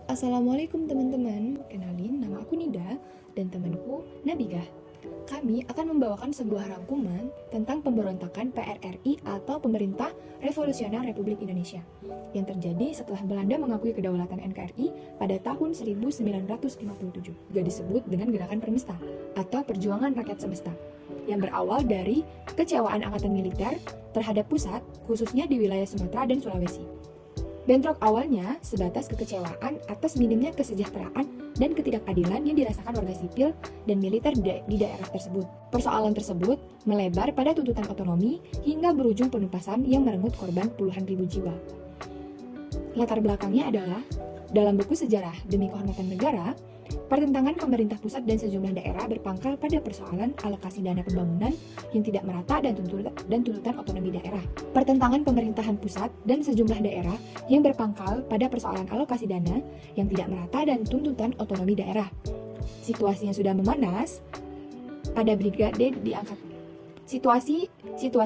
Assalamualaikum teman-teman, kenalin nama aku Nida dan temanku Nabigah. Kami akan membawakan sebuah rangkuman tentang pemberontakan PRRI atau Pemerintah Revolusioner Republik Indonesia yang terjadi setelah Belanda mengakui kedaulatan NKRI pada tahun 1957, juga disebut dengan Gerakan Permesta atau Perjuangan Rakyat Semesta, yang berawal dari kekecewaan angkatan militer terhadap pusat, khususnya di wilayah Sumatera dan Sulawesi. Bentrok awalnya sebatas kekecewaan atas minimnya kesejahteraan dan ketidakadilan yang dirasakan warga sipil dan militer di daerah tersebut. Persoalan tersebut melebar pada tuntutan otonomi hingga berujung penumpasan yang merenggut korban puluhan ribu jiwa. Latar belakangnya adalah, dalam buku sejarah Demi Kehormatan Negara, pertentangan pemerintah pusat dan sejumlah daerah berpangkal pada persoalan alokasi dana pembangunan yang tidak merata dan tuntutan otonomi daerah. Pertentangan pemerintahan pusat dan sejumlah daerah yang berpangkal pada persoalan alokasi dana yang tidak merata dan tuntutan otonomi daerah. Situasinya sudah memanas pada brigade diangkat. Situasi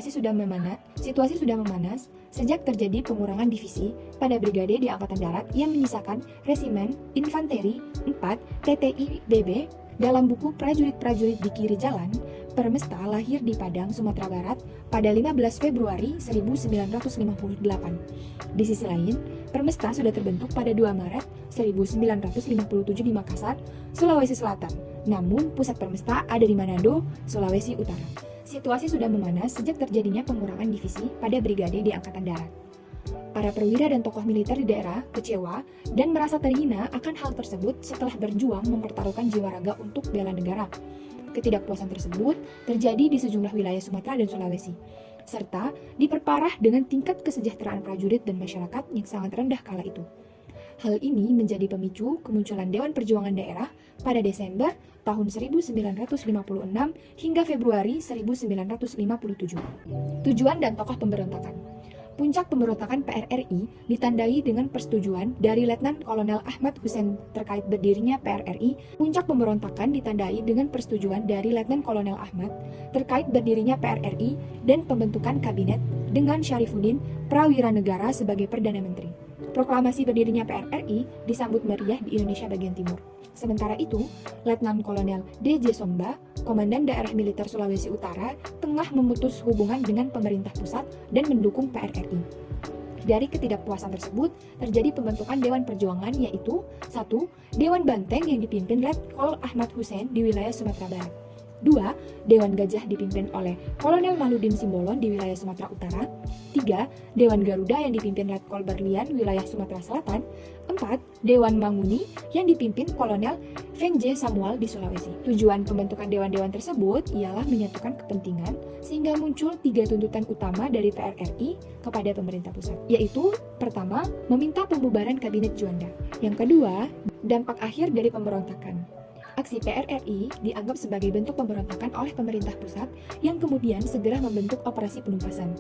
sudah memanas sejak terjadi pengurangan divisi pada brigade di Angkatan Darat yang menyisakan Resimen Infanteri 4 TTI-BB. Dalam buku Prajurit-Prajurit di Kiri Jalan, Permesta lahir di Padang, Sumatera Barat pada 15 Februari 1958. Di sisi lain, Permesta sudah terbentuk pada 2 Maret 1957 di Makassar, Sulawesi Selatan. Namun, pusat Permesta ada di Manado, Sulawesi Utara. Situasi sudah memanas sejak terjadinya pengurangan divisi pada brigade di Angkatan Darat. Para perwira dan tokoh militer di daerah kecewa dan merasa terhina akan hal tersebut setelah berjuang mempertaruhkan jiwa raga untuk bela negara. Ketidakpuasan tersebut terjadi di sejumlah wilayah Sumatera dan Sulawesi, serta diperparah dengan tingkat kesejahteraan prajurit dan masyarakat yang sangat rendah kala itu. Hal ini menjadi pemicu kemunculan Dewan Perjuangan Daerah pada Desember tahun 1956 hingga Februari 1957. Tujuan dan tokoh pemberontakan. Puncak pemberontakan PRRI ditandai dengan persetujuan dari Letnan Kolonel Ahmad Hussein terkait berdirinya PRRI. Puncak pemberontakan ditandai dengan persetujuan dari Letnan Kolonel Ahmad terkait berdirinya PRRI dan pembentukan kabinet dengan Syarifuddin Prawiranegara sebagai Perdana Menteri. Proklamasi berdirinya PRRI disambut meriah di Indonesia bagian timur. Sementara itu, Letnan Kolonel D.J. Somba, Komandan Daerah Militer Sulawesi Utara, tengah memutus hubungan dengan pemerintah pusat dan mendukung PRRI. Dari ketidakpuasan tersebut, terjadi pembentukan Dewan Perjuangan, yaitu 1. Dewan Banteng yang dipimpin Letkol Ahmad Hussein di wilayah Sumatera Barat. 2. Dewan Gajah dipimpin oleh Kolonel Maludin Simbolon di wilayah Sumatera Utara. 3. Dewan Garuda yang dipimpin Letkol Berlian wilayah Sumatera Selatan. 4. Dewan Manguni yang dipimpin Kolonel Venje Samuel di Sulawesi. Tujuan pembentukan dewan-dewan tersebut ialah menyatukan kepentingan sehingga muncul 3 tuntutan utama dari PRRI kepada pemerintah pusat, yaitu pertama, meminta pembubaran Kabinet Juanda. Yang kedua, dampak akhir dari pemberontakan. Aksi PRRI dianggap sebagai bentuk pemberontakan oleh pemerintah pusat yang kemudian segera membentuk operasi penumpasan.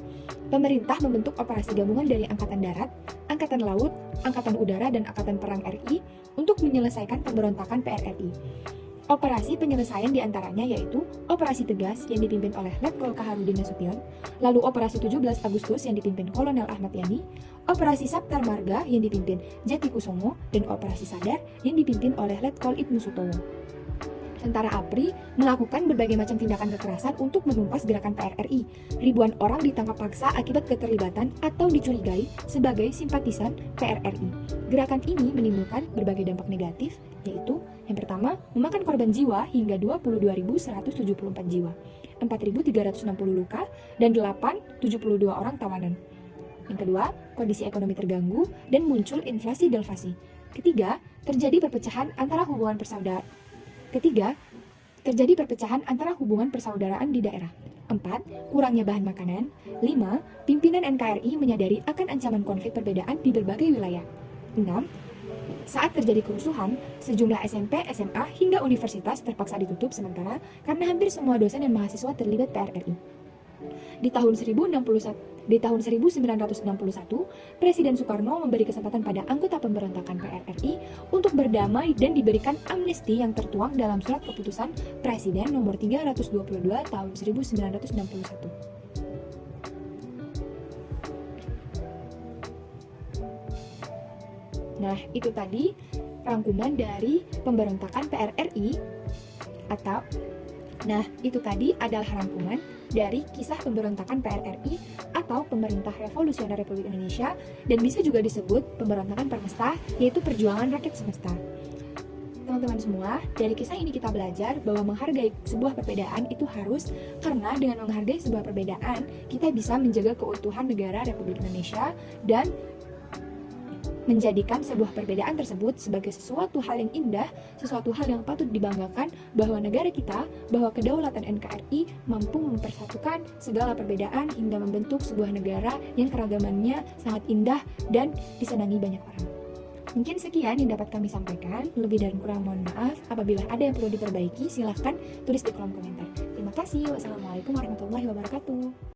Pemerintah membentuk operasi gabungan dari Angkatan Darat, Angkatan Laut, Angkatan Udara, dan Angkatan Perang RI untuk menyelesaikan pemberontakan PRRI. Operasi penyelesaian diantaranya yaitu Operasi Tegas yang dipimpin oleh Letkol Kaharudin Nasution, lalu Operasi 17 Agustus yang dipimpin Kolonel Ahmad Yani, Operasi Saptar Marga yang dipimpin Jati Kusumo, dan Operasi Sadar yang dipimpin oleh Letkol Ibnu Sutowo. Tentara APRI melakukan berbagai macam tindakan kekerasan untuk menumpas gerakan PRRI. Ribuan orang ditangkap paksa akibat keterlibatan atau dicurigai sebagai simpatisan PRRI. Gerakan ini menimbulkan berbagai dampak negatif, yaitu yang pertama, memakan korban jiwa hingga 22.174 jiwa, 4.360 luka, dan 872 orang tawanan. Yang kedua, kondisi ekonomi terganggu dan muncul inflasi deflasi. Ketiga, terjadi perpecahan antara hubungan persaudaraan di daerah. 4. Kurangnya bahan makanan. 5. Pimpinan NKRI menyadari akan ancaman konflik perbedaan di berbagai wilayah. 6. Saat terjadi kerusuhan, sejumlah SMP, SMA, hingga universitas terpaksa ditutup sementara karena hampir semua dosen dan mahasiswa terlibat PRRI. Di tahun 1961, Presiden Soekarno memberi kesempatan pada anggota pemberontakan PRRI untuk berdamai dan diberikan amnesti yang tertuang dalam surat keputusan Presiden nomor 322 tahun 1961. Nah, itu tadi rangkuman dari pemberontakan PRRI atau itu tadi adalah rangkuman dari kisah pemberontakan PRRI atau Pemerintah Revolusioner Republik Indonesia, dan bisa juga disebut pemberontakan Permesta, yaitu perjuangan rakyat semesta. Teman-teman semua, dari kisah ini kita belajar bahwa menghargai sebuah perbedaan itu harus, karena dengan menghargai sebuah perbedaan, kita bisa menjaga keutuhan negara Republik Indonesia dan menjadikan sebuah perbedaan tersebut sebagai sesuatu hal yang indah, sesuatu hal yang patut dibanggakan, bahwa negara kita, bahwa kedaulatan NKRI mampu mempersatukan segala perbedaan hingga membentuk sebuah negara yang keragamannya sangat indah dan disenangi banyak orang. Mungkin sekian yang dapat kami sampaikan, lebih dan kurang mohon maaf. Apabila ada yang perlu diperbaiki, silahkan tulis di kolom komentar. Terima kasih. Wassalamualaikum warahmatullahi wabarakatuh.